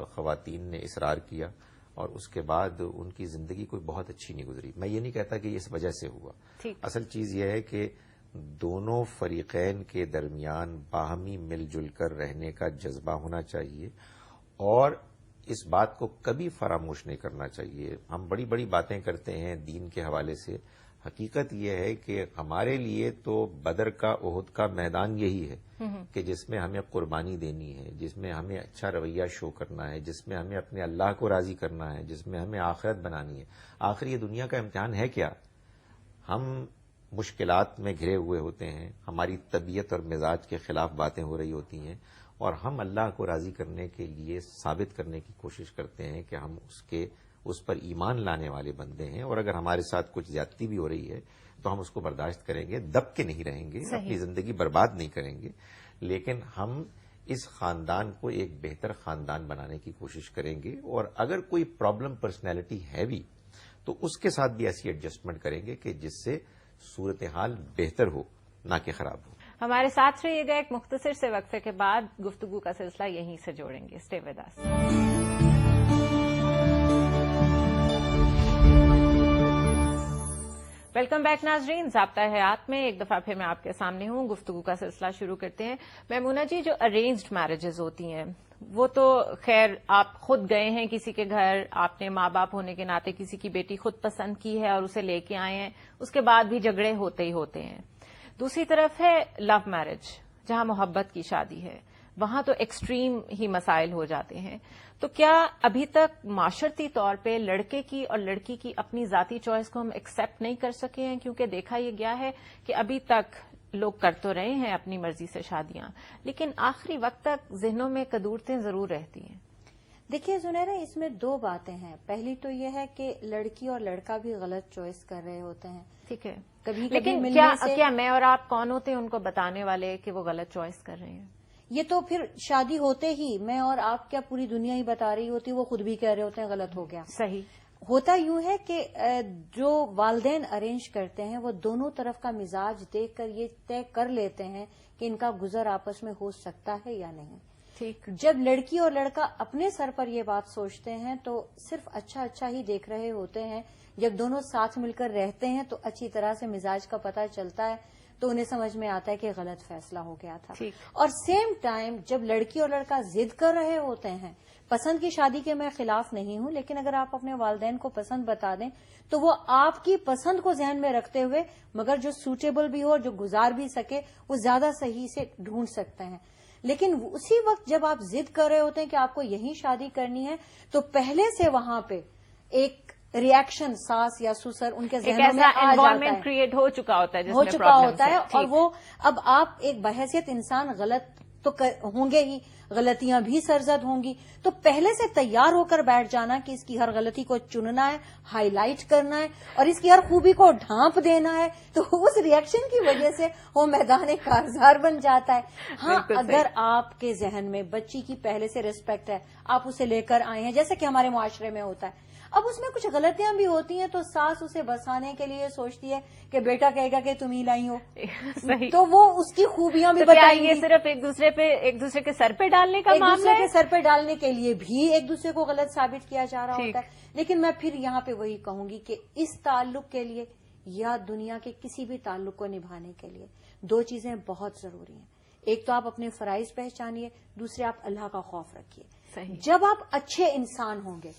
خواتین نے اصرار کیا اور اس کے بعد ان کی زندگی کوئی بہت اچھی نہیں گزری. میں یہ نہیں کہتا کہ اس وجہ سے ہوا، ٹھیک، اصل چیز یہ ہے کہ دونوں فریقین کے درمیان باہمی مل جل کر رہنے کا جذبہ ہونا چاہیے اور اس بات کو کبھی فراموش نہیں کرنا چاہیے. ہم بڑی بڑی باتیں کرتے ہیں دین کے حوالے سے، حقیقت یہ ہے کہ ہمارے لیے تو بدر کا احد کا میدان یہی ہے کہ جس میں ہمیں قربانی دینی ہے، جس میں ہمیں اچھا رویہ شو کرنا ہے، جس میں ہمیں اپنے اللہ کو راضی کرنا ہے، جس میں ہمیں آخرت بنانی ہے. آخر یہ دنیا کا امتحان ہے کیا؟ ہم مشکلات میں گھرے ہوئے ہوتے ہیں، ہماری طبیعت اور مزاج کے خلاف باتیں ہو رہی ہوتی ہیں اور ہم اللہ کو راضی کرنے کے لیے ثابت کرنے کی کوشش کرتے ہیں کہ ہم اس پر ایمان لانے والے بندے ہیں، اور اگر ہمارے ساتھ کچھ زیادتی بھی ہو رہی ہے تو ہم اس کو برداشت کریں گے، دب کے نہیں رہیں گے، اپنی زندگی برباد نہیں کریں گے، لیکن ہم اس خاندان کو ایک بہتر خاندان بنانے کی کوشش کریں گے. اور اگر کوئی پرابلم پرسنالٹی ہے بھی تو اس کے ساتھ بھی ایسی ایڈجسٹمنٹ کریں گے کہ جس سے صورتحال بہتر ہو نہ کہ خراب ہو. ہمارے ساتھ رہیے گا. ایک مختصر سے وقفے کے بعد گفتگو کا سلسلہ یہیں سے جوڑیں گے. Stay with us. Welcome back ناظرین. ضابطہ حیات میں ایک دفعہ پھر میں آپ کے سامنے ہوں. گفتگو کا سلسلہ شروع کرتے ہیں. میمونہ جی، جو ارینجڈ میرجز ہوتی ہیں وہ تو خیر آپ خود گئے ہیں کسی کے گھر، آپ نے ماں باپ ہونے کے ناطے کسی کی بیٹی خود پسند کی ہے اور اسے لے کے آئے ہیں، اس کے بعد بھی جھگڑے ہوتے ہی ہوتے ہیں. دوسری طرف ہے لو میرج، جہاں محبت کی شادی ہے، وہاں تو ایکسٹریم ہی مسائل ہو جاتے ہیں. تو کیا ابھی تک معاشرتی طور پہ لڑکے کی اور لڑکی کی اپنی ذاتی چوائس کو ہم ایکسپٹ نہیں کر سکے ہیں؟ کیونکہ دیکھا یہ گیا ہے کہ ابھی تک لوگ کر تو رہے ہیں اپنی مرضی سے شادیاں، لیکن آخری وقت تک ذہنوں میں کدورتیں ضرور رہتی ہیں. دیکھیے زنیرہ، اس میں دو باتیں ہیں. پہلی تو یہ ہے کہ لڑکی اور لڑکا بھی غلط چوائس کر رہے ہوتے ہیں. ٹھیک ہے، کبھی لیکن ملنے سے کیا میں اور آپ کون ہوتے ہیں ان کو بتانے والے کہ وہ غلط چوائس کر رہے ہیں؟ یہ تو پھر شادی ہوتے ہی میں اور آپ کیا پوری دنیا ہی بتا رہی ہوتی، وہ خود بھی کہہ رہے ہوتے ہیں غلط ہو گیا. صحیح. ہوتا یوں ہے کہ جو والدین ارینج کرتے ہیں وہ دونوں طرف کا مزاج دیکھ کر یہ طے کر لیتے ہیں کہ ان کا گزر آپس میں ہو سکتا ہے یا نہیں. ٹھیک. جب لڑکی اور لڑکا اپنے سر پر یہ بات سوچتے ہیں تو صرف اچھا ہی دیکھ رہے ہوتے ہیں. جب دونوں ساتھ مل کر رہتے ہیں تو اچھی طرح سے مزاج کا پتہ چلتا ہے تو انہیں سمجھ میں آتا ہے کہ غلط فیصلہ ہو گیا تھا. اور سیم ٹائم جب لڑکی اور لڑکا ضد کر رہے ہوتے ہیں، پسند کی شادی کے میں خلاف نہیں ہوں، لیکن اگر آپ اپنے والدین کو پسند بتا دیں تو وہ آپ کی پسند کو ذہن میں رکھتے ہوئے مگر جو سوٹیبل بھی ہو، جو گزار بھی سکے، وہ زیادہ صحیح سے ڈھونڈ سکتے ہیں. لیکن اسی وقت جب آپ ضد کر رہے ہوتے ہیں کہ آپ کو یہی شادی کرنی ہے تو پہلے سے وہاں پہ ایک ریئیکشن ساس یا سسر ان کے ذہنوں میں آ جاتا ہے، کریٹ ہو چکا ہوتا ہے، ہو چکا ہوتا ہے. اور وہ اب آپ ایک بحیثیت انسان غلط تو ہوں گے ہی، غلطیاں بھی سرزد ہوں گی، تو پہلے سے تیار ہو کر بیٹھ جانا کہ اس کی ہر غلطی کو چننا ہے، ہائی لائٹ کرنا ہے اور اس کی ہر خوبی کو ڈھانپ دینا ہے، تو اس ریئیکشن کی وجہ سے وہ میدان کارزار بن جاتا ہے. ہاں، اگر آپ کے ذہن میں بچی کی پہلے سے ریسپیکٹ ہے، آپ اسے لے کر آئے ہیں جیسے کہ ہمارے معاشرے میں ہوتا ہے، اب اس میں کچھ غلطیاں بھی ہوتی ہیں تو ساس اسے بسانے کے لیے سوچتی ہے کہ بیٹا کہے گا کہ تم ہی لائی ہو، تو وہ اس کی خوبیاں بھی بتائیں گی. یہ صرف ایک دوسرے کے سر پہ ڈالنے کا معاملہ ہے، ایک دوسرے کے سر پہ ڈالنے کے لیے بھی ایک دوسرے کو غلط ثابت کیا جا رہا ہوتا ہے. لیکن میں پھر یہاں پہ وہی کہوں گی کہ اس تعلق کے لیے یا دنیا کے کسی بھی تعلق کو نبھانے کے لیے 2 چیزیں بہت ضروری ہیں. ایک تو آپ اپنے فرائض پہچانیے, دوسرے آپ اللہ کا خوف رکھیے. صحیح. جب آپ اچھے انسان ہوں گے,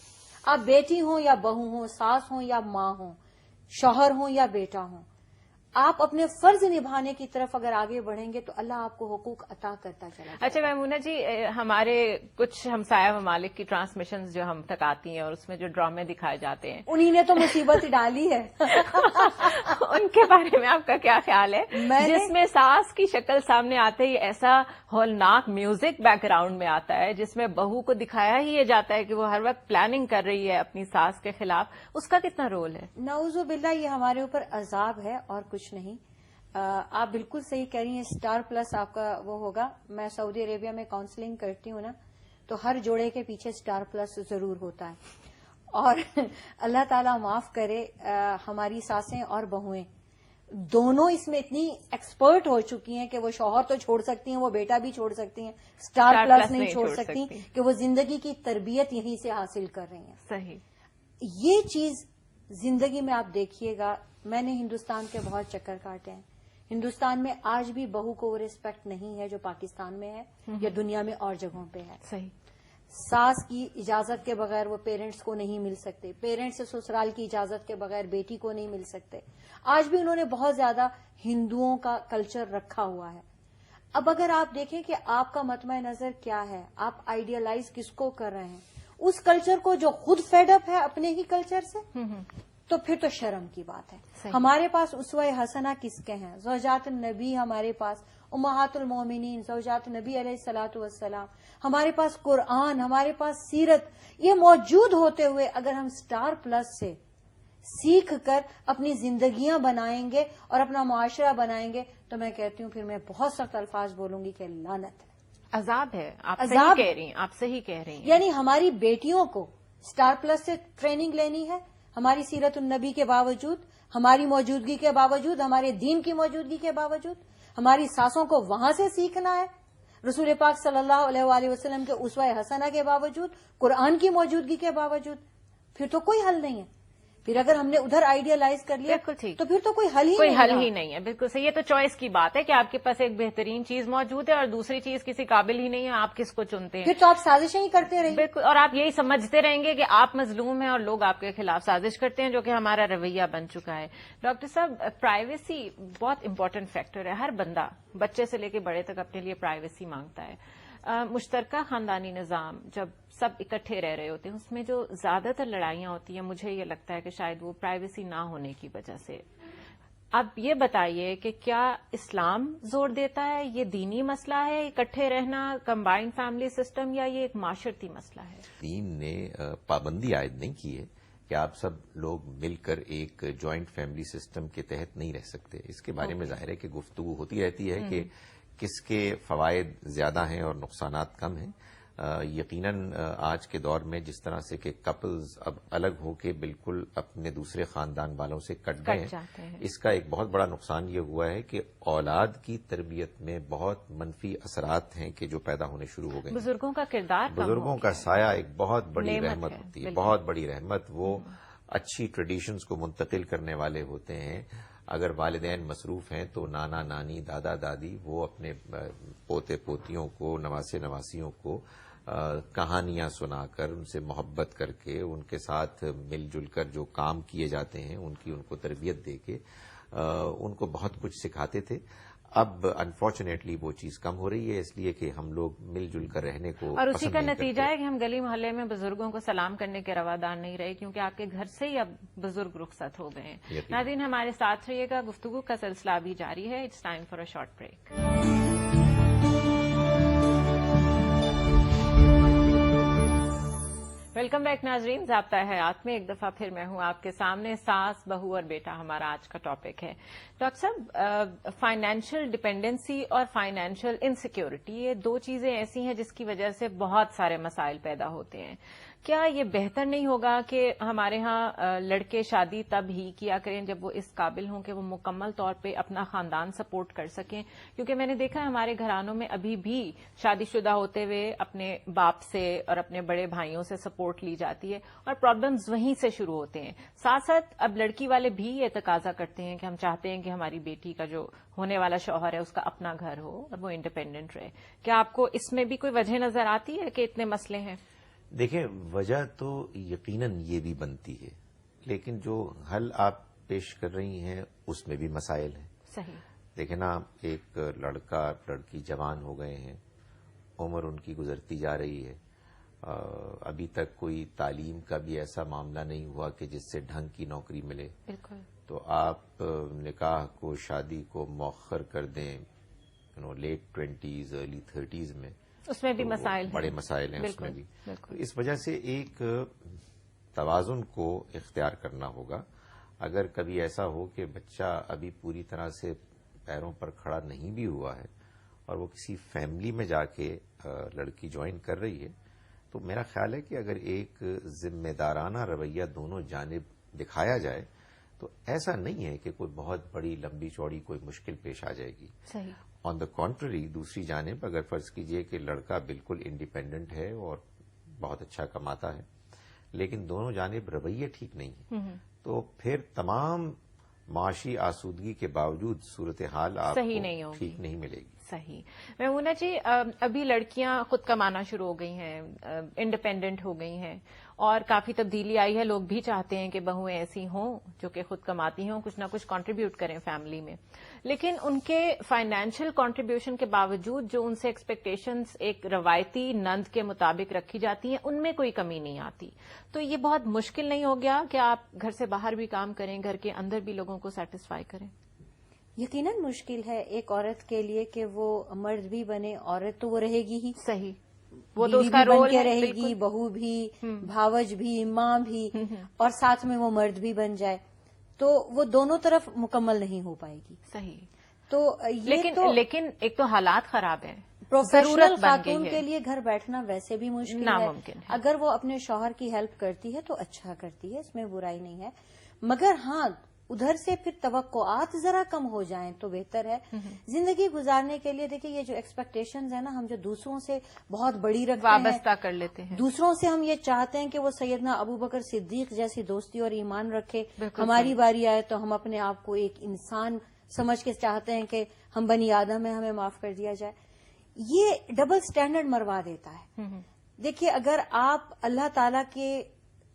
آپ بیٹی ہوں یا بہو ہوں, ساس ہوں یا ماں ہوں, شوہر ہوں یا بیٹا ہوں, آپ اپنے فرض نبھانے کی طرف اگر آگے بڑھیں گے تو اللہ آپ کو حقوق عطا کرتا چلا جائے. اچھا میمونہ جی, ہمارے کچھ ہمسایہ ممالک کی ٹرانسمیشنز جو ہم تک آتی ہیں اور اس میں جو ڈرامے دکھائے جاتے ہیں, انہی نے تو مصیبت ڈالی ہے. ان کے بارے میں آپ کا کیا خیال ہے؟ جس میں ساس کی شکل سامنے آتے ہی ایسا ہولناک میوزک بیک گراؤنڈ میں آتا ہے جس میں بہو کو دکھایا ہی یہ جاتا ہے کہ وہ ہر وقت پلاننگ کر رہی ہے اپنی ساس کے خلاف, اس کا کتنا رول ہے؟ نعوذ باللہ, یہ ہمارے اوپر عذاب ہے اور کچھ نہیں. آپ بالکل صحیح کہہ رہی ہیں. اسٹار پلس آپ کا وہ ہوگا. میں سعودی عربیہ میں کاؤنسلنگ کرتی ہوں نا, تو ہر جوڑے کے پیچھے اسٹار پلس ضرور ہوتا ہے. اور اللہ تعالیٰ معاف کرے, ہماری ساسیں اور بہویں دونوں اس میں اتنی ایکسپرٹ ہو چکی ہیں کہ وہ شوہر تو چھوڑ سکتی ہیں, وہ بیٹا بھی چھوڑ سکتی ہیں, اسٹار پلس نہیں چھوڑ سکتی کہ وہ زندگی کی تربیت یہیں سے حاصل کر رہی ہیں. صحیح. یہ چیز زندگی میں آپ دیکھیے گا. میں نے ہندوستان کے بہت چکر کاٹے ہیں. ہندوستان میں آج بھی بہو کو وہ ریسپیکٹ نہیں ہے جو پاکستان میں ہے یا دنیا میں اور جگہوں پہ ہے. صحیح. ساس کی اجازت کے بغیر وہ پیرنٹس کو نہیں مل سکتے, پیرنٹس سے سسرال کی اجازت کے بغیر بیٹی کو نہیں مل سکتے. آج بھی انہوں نے بہت زیادہ ہندوؤں کا کلچر رکھا ہوا ہے. اب اگر آپ دیکھیں کہ آپ کا مطمع نظر کیا ہے, آپ آئیڈیالائز کس کو کر رہے ہیں, اس کلچر کو جو خود فیڈ اپ ہے اپنے ہی کلچر سے, تو پھر تو شرم کی بات ہے. ہمارے پاس اسوہ حسنہ کس کے ہیں؟ زوجات النبی ہمارے پاس, امہات المومنین زوجات نبی علیہ الصلوۃ والسلام, ہمارے پاس قرآن, ہمارے پاس سیرت. یہ موجود ہوتے ہوئے اگر ہم اسٹار پلس سے سیکھ کر اپنی زندگیاں بنائیں گے اور اپنا معاشرہ بنائیں گے تو میں کہتی ہوں پھر میں بہت سخت الفاظ بولوں گی کہ لعنت ہے, عذاب ہے. آپ صحیح کہہ رہی ہیں, آپ صحیح کہہ رہی ہیں. یعنی ہماری بیٹیوں کو اسٹار پلس سے ٹریننگ لینی ہے, ہماری سیرت النبی کے باوجود, ہماری موجودگی کے باوجود, ہمارے دین کی موجودگی کے باوجود, ہماری ساسوں کو وہاں سے سیکھنا ہے, رسول پاک صلی اللہ علیہ وآلہ وسلم کے اسوہ حسنہ کے باوجود, قرآن کی موجودگی کے باوجود. پھر تو کوئی حل نہیں ہے. پھر اگر ہم نے ادھر آئیڈیالائز کر لیا تو پھر تو کوئی حل ہی نہیں ہے. بالکل صحیح. یہ تو چوائس کی بات ہے کہ آپ کے پاس ایک بہترین چیز موجود ہے اور دوسری چیز کسی قابل ہی نہیں ہے, آپ کس کو چنتے ہیں؟ پھر تو آپ سازشیں ہی کرتے رہیں. بالکل. اور آپ یہی سمجھتے رہیں گے کہ آپ مظلوم ہیں اور لوگ آپ کے خلاف سازش کرتے ہیں, جو کہ ہمارا رویہ بن چکا ہے. ڈاکٹر صاحب, پرائیویسی بہت امپورٹنٹ فیکٹر ہے. ہر بندہ بچے سے لے کے بڑے تک اپنے لیے پرائیویسی مانگتا ہے. مشترکہ خاندانی نظام جب سب اکٹھے رہ رہے ہوتے ہیں, اس میں جو زیادہ تر لڑائیاں ہوتی ہیں, مجھے یہ لگتا ہے کہ شاید وہ پرائیویسی نہ ہونے کی وجہ سے. اب یہ بتائیے کہ کیا اسلام زور دیتا ہے, یہ دینی مسئلہ ہے اکٹھے رہنا, کمبائنڈ فیملی سسٹم, یا یہ ایک معاشرتی مسئلہ ہے؟ دین نے پابندی عائد نہیں کی ہے کہ آپ سب لوگ مل کر ایک جوائنٹ فیملی سسٹم کے تحت نہیں رہ سکتے. اس کے بارے میں ظاہر ہے کہ گفتگو ہوتی رہتی ہے کہ کس کے فوائد زیادہ ہیں اور نقصانات کم ہیں. یقیناً آج کے دور میں جس طرح سے کہ کپلز اب الگ ہو کے بالکل اپنے دوسرے خاندان والوں سے کٹ گئے ہیں, اس کا ایک بہت بڑا نقصان یہ ہوا ہے کہ اولاد کی تربیت میں بہت منفی اثرات ہیں کہ جو پیدا ہونے شروع ہو گئے. بزرگوں کا کردار, بزرگوں کا سایہ ایک بہت بڑی رحمت ہوتی ہے, بہت بڑی رحمت. وہ اچھی ٹریڈیشنز کو منتقل کرنے والے ہوتے ہیں. اگر والدین مصروف ہیں تو نانا نانی, دادا دادی وہ اپنے پوتے پوتیوں کو, نواسے نواسیوں کو کہانیاں سنا کر, ان سے محبت کر کے, ان کے ساتھ مل جل کر جو کام کیے جاتے ہیں ان کو تربیت دے کے ان کو بہت کچھ سکھاتے تھے. اب انفارچونیٹلی وہ چیز کم ہو رہی ہے, اس لیے کہ ہم لوگ مل جل کر رہنے کو اور اسی کا نتیجہ ہے کہ ہم گلی محلے میں بزرگوں کو سلام کرنے کے روادار نہیں رہے, کیونکہ آپ کے گھر سے ہی اب بزرگ رخصت ہو گئے ہیں. ناظرین, ہمارے ساتھ رہیے گا, گفتگو کا سلسلہ ابھی جاری ہے. It's time for a short break. Welcome back ناظرین. ضابطہ حیات میں ایک دفعہ پھر میں ہوں آپ کے سامنے. ساس, بہو اور بیٹا ہمارا آج کا ٹاپک ہے. ڈاکٹر صاحب, فائنینشیل ڈپینڈنسی اور فائنینشیل انسیکیورٹی, یہ دو چیزیں ایسی ہیں جس کی وجہ سے بہت سارے مسائل پیدا ہوتے ہیں. کیا یہ بہتر نہیں ہوگا کہ ہمارے ہاں لڑکے شادی تب ہی کیا کریں جب وہ اس قابل ہوں کہ وہ مکمل طور پہ اپنا خاندان سپورٹ کر سکیں؟ کیونکہ میں نے دیکھا ہے ہمارے گھرانوں میں ابھی بھی شادی شدہ ہوتے ہوئے اپنے باپ سے اور اپنے بڑے بھائیوں سے سپورٹ لی جاتی ہے اور پرابلمز وہیں سے شروع ہوتے ہیں. ساتھ ساتھ اب لڑکی والے بھی یہ تقاضا کرتے ہیں کہ ہم چاہتے ہیں کہ ہماری بیٹی کا جو ہونے والا شوہر ہے اس کا اپنا گھر ہو اور وہ انڈیپینڈنٹ رہے. کیا آپ کو اس میں بھی کوئی وجہ نظر آتی ہے کہ اتنے مسئلے ہیں؟ دیکھیں، وجہ تو یقیناً یہ بھی بنتی ہے، لیکن جو حل آپ پیش کر رہی ہیں اس میں بھی مسائل ہیں. صحیح. دیکھیں نا، ایک لڑکا لڑکی جوان ہو گئے ہیں، عمر ان کی گزرتی جا رہی ہے، ابھی تک کوئی تعلیم کا بھی ایسا معاملہ نہیں ہوا کہ جس سے ڈھنگ کی نوکری ملے. بالکل. تو آپ نکاح کو، شادی کو مؤخر کر دیں لیٹ 20s ارلی 30s میں، اس میں بھی مسائل ہیں، بڑے مسائل ہیں اس میں بھی. بالکل. اس وجہ سے ایک توازن کو اختیار کرنا ہوگا. اگر کبھی ایسا ہو کہ بچہ ابھی پوری طرح سے پیروں پر کھڑا نہیں بھی ہوا ہے اور وہ کسی فیملی میں جا کے لڑکی جوائن کر رہی ہے، تو میرا خیال ہے کہ اگر ایک ذمہ دارانہ رویہ دونوں جانب دکھایا جائے تو ایسا نہیں ہے کہ کوئی بہت بڑی لمبی چوڑی کوئی مشکل پیش آ جائے گی. صحیح. آن دا کانٹری، دوسری جانب اگر فرض کیجئے کہ لڑکا بالکل انڈیپینڈنٹ ہے اور بہت اچھا کماتا ہے، لیکن دونوں جانب رویے ٹھیک نہیں ہیں، تو پھر تمام معاشی آسودگی کے باوجود صورتحال آپ کو ٹھیک نہیں ملے گی. صحیح. میمونہ جی، ابھی لڑکیاں خود کمانا شروع ہو گئی ہیں، انڈیپینڈنٹ ہو گئی ہیں اور کافی تبدیلی آئی ہے. لوگ بھی چاہتے ہیں کہ بہویں ایسی ہوں جو کہ خود کماتی ہوں، کچھ نہ کچھ کنٹریبیوٹ کریں فیملی میں. لیکن ان کے فائنینشیل کنٹریبیوشن کے باوجود جو ان سے ایکسپیکٹیشنز ایک روایتی نند کے مطابق رکھی جاتی ہیں، ان میں کوئی کمی نہیں آتی. تو یہ بہت مشکل نہیں ہو گیا کہ آپ گھر سے باہر بھی کام کریں، گھر کے اندر بھی لوگوں کو سیٹسفائی کریں؟ یقیناً مشکل ہے ایک عورت کے لیے کہ وہ مرد بھی بنے. عورت تو وہ رہے گی ہی، صحیح، وہ تو بیوی اس کا بھی بن رول کے ہے، رہے بالکل. گی، بہو بھی، بھاوج بھی، ماں بھی، اور ساتھ میں وہ مرد بھی بن جائے تو وہ دونوں طرف مکمل نہیں ہو پائے گی. صحیح. تو یہ لیکن ایک تو حالات خراب ہیں، پروفیشنل خاتون کے لیے گھر بیٹھنا ویسے بھی مشکل ناممکن ہے. اگر وہ اپنے شوہر کی ہیلپ کرتی ہے تو اچھا کرتی ہے، اس میں برائی نہیں ہے. مگر ہاں، ادھر سے پھر توقعات ذرا کم ہو جائیں تو بہتر ہے. زندگی گزارنے کے لیے دیکھیں، یہ جو ایکسپیکٹیشنز ہیں نا، ہم جو دوسروں سے بہت بڑی رکھتے ہیں، وابستہ کر لیتے ہیں دوسروں سے ہم یہ چاہتے ہیں کہ وہ سیدنا ابو بکر صدیق جیسی دوستی اور ایمان رکھے. ہماری باری آئے تو ہم اپنے آپ کو ایک انسان سمجھ کے چاہتے ہیں کہ ہم بنی آدم ہیں، ہمیں معاف کر دیا جائے. یہ ڈبل سٹینڈرڈ مروا دیتا ہے. دیکھیے، اگر آپ اللہ تعالی کے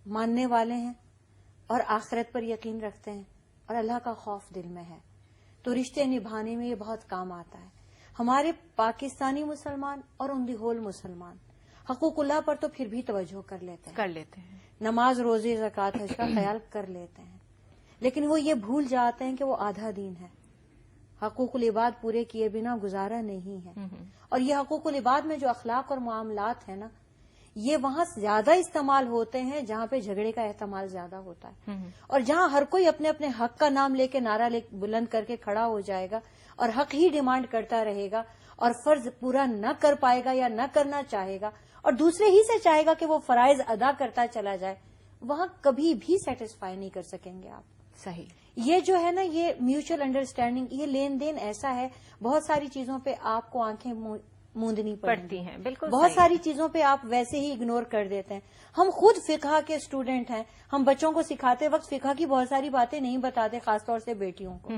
ماننے والے ہیں اور آخرت پر یقین رکھتے ہیں اور اللہ کا خوف دل میں ہے تو رشتے نبھانے میں یہ بہت کام آتا ہے. ہمارے پاکستانی مسلمان اور ان دی ہول مسلمان حقوق اللہ پر تو پھر بھی توجہ کر لیتے ہیں، نماز، روزے، زکوٰۃ، حج کا خیال کر لیتے ہیں، لیکن وہ یہ بھول جاتے ہیں کہ وہ آدھا دین ہے. حقوق العباد پورے کیے بنا گزارا نہیں ہے. اور یہ حقوق العباد میں جو اخلاق اور معاملات ہیں نا، یہ وہاں زیادہ استعمال ہوتے ہیں جہاں پہ جھگڑے کا احتمال زیادہ ہوتا ہے، اور جہاں ہر کوئی اپنے اپنے حق کا نام لے کے نعرہ بلند کر کے کھڑا ہو جائے گا اور حق ہی ڈیمانڈ کرتا رہے گا اور فرض پورا نہ کر پائے گا یا نہ کرنا چاہے گا اور دوسرے ہی سے چاہے گا کہ وہ فرائض ادا کرتا چلا جائے، وہاں کبھی بھی سیٹسفائی نہیں کر سکیں گے آپ. صحیح. یہ جو ہے نا، یہ میوچل انڈرسٹینڈنگ، یہ لین دین ایسا ہے، بہت ساری چیزوں پہ آپ کو آنکھیں موندنی پڑتی ہیں. بالکل. بہت ساری چیزوں پہ آپ ویسے ہی اگنور کر دیتے ہیں. ہم خود فقہ کے اسٹوڈنٹ ہیں، ہم بچوں کو سکھاتے وقت فقہ کی بہت ساری باتیں نہیں بتاتے، خاص طور سے بیٹیوں کو،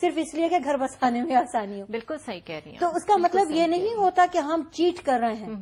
صرف اس لیے کہ گھر بسانے میں آسانی ہو. بالکل صحیح کہہ رہی ہیں. تو اس کا مطلب یہ نہیں ہوتا کہ ہم چیٹ کر رہے ہیں.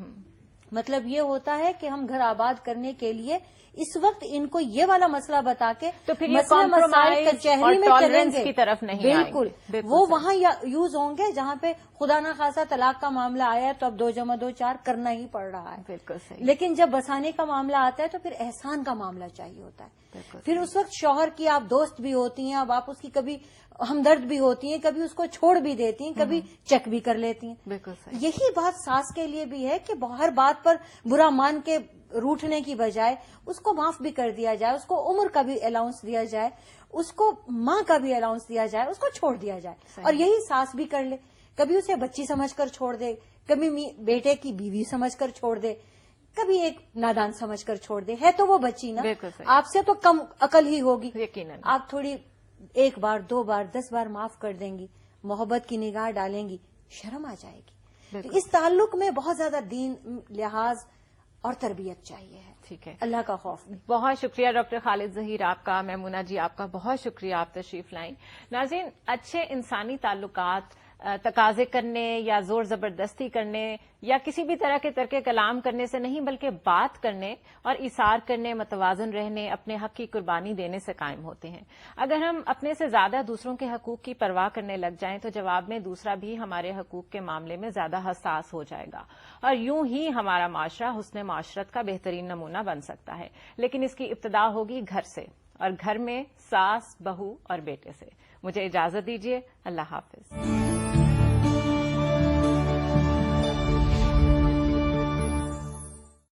مطلب یہ ہوتا ہے کہ ہم گھر آباد کرنے کے لیے اس وقت ان کو یہ والا مسئلہ بتا کے تو پھر مسائل کچہری میں چلیں گے کی طرف نہیں. بالکل وہ وہاں یوز ہوں گے جہاں پہ خدا نہ خاصا طلاق کا معاملہ آیا ہے تو اب 2 + 2 = 4 کرنا ہی پڑ رہا ہے. بالکل صحیح. لیکن جب بسانے کا معاملہ آتا ہے تو پھر احسان کا معاملہ چاہیے ہوتا ہے. پھر اس وقت شوہر کی آپ دوست بھی ہوتی ہیں، اب آپ اس کی کبھی ہمدرد بھی ہوتی ہیں، کبھی اس کو چھوڑ بھی دیتی ہیں، کبھی چیک بھی کر لیتی ہیں. بالکل صحیح. یہی بات ساس کے لیے بھی ہے کہ ہر بات پر برا مان کے روٹنے کی بجائے اس کو معاف بھی کر دیا جائے، اس کو عمر کا بھی الاؤنس دیا جائے، اس کو ماں کا بھی الاؤنس دیا جائے، اس کو چھوڑ دیا جائے. اور یہی ساس بھی کر لے، کبھی اسے بچی سمجھ کر چھوڑ دے، کبھی بیٹے کی بیوی سمجھ کر چھوڑ دے. کبھی ایک نادان سمجھ کر چھوڑ دے. ہے تو وہ بچی نا, بالکل صحیح. آپ سے تو کم عقل ہی ہوگی, یقیناً. آپ تھوڑی 1 بار 2 بار 10 بار معاف کر دیں گی, محبت کی نگاہ ڈالیں گی, شرم آ جائے گی. تو اس تعلق میں بہت زیادہ دین لحاظ اور تربیت چاہیے ہے. ٹھیک ہے, اللہ کا خوف. بہت شکریہ ڈاکٹر خالد ظہیر آپ کا. میمونہ جی آپ کا بہت شکریہ, آپ تشریف لائیں. ناظرین, اچھے انسانی تعلقات تقاضے کرنے یا زور زبردستی کرنے یا کسی بھی طرح کے ترک کلام کرنے سے نہیں, بلکہ بات کرنے اور ایثار کرنے, متوازن رہنے, اپنے حق کی قربانی دینے سے قائم ہوتے ہیں. اگر ہم اپنے سے زیادہ دوسروں کے حقوق کی پرواہ کرنے لگ جائیں تو جواب میں دوسرا بھی ہمارے حقوق کے معاملے میں زیادہ حساس ہو جائے گا, اور یوں ہی ہمارا معاشرہ حسن معاشرت کا بہترین نمونہ بن سکتا ہے. لیکن اس کی ابتدا ہوگی گھر سے, اور گھر میں ساس, بہو اور بیٹے سے. مجھے اجازت دیجیے. اللہ حافظ.